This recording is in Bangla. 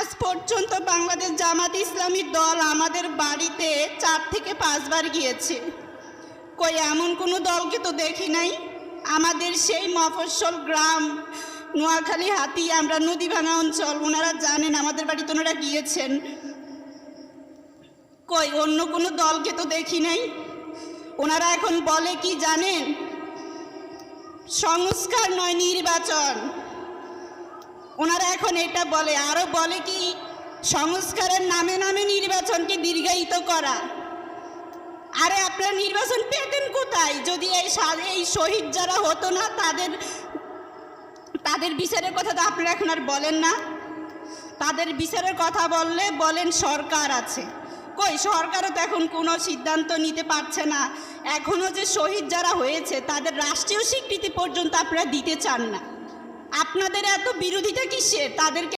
আজ পর্যন্ত বাংলাদেশ জামাত ইসলামী দল আমাদের বাড়িতে 4 থেকে 5 বার গিয়েছে। কই এমন কোনো দলকে তো দেখি নাই। আমাদের সেই মফস্বল গ্রাম নোয়াখালী হাতি, আমরা নদীভাঙা অঞ্চল, ওনারা জানেন, আমাদের বাড়িতে ওনারা গিয়েছেন। কই অন্য কোনো দলকে তো দেখি নাই। ওনারা এখন বলে কি জানেন? সংস্কার নয়, নির্বাচন। ওনারা এখন এটা বলে, আরো বলে কি সংস্কারের নামে নামে নির্বাচনকে দীর্ঘায়িত করা। আরে আপনারা নির্বাচন পেতেন কোথায় যদি এই শহীদ যারা হতো না তাদের বিচারের কথা তো আপনারা এখন আর বলেন না। তাদের বিচারের কথা বললে বলেন সরকার আছে। কই সরকারও তো এখন কোনো সিদ্ধান্ত নিতে পারছে না। এখনও যে শহীদ যারা হয়েছে তাদের রাষ্ট্রীয় স্বীকৃতি পর্যন্ত আপনারা দিতে চান না। আপনাদের এত বিরোধিতা কিসের? তাদেরকে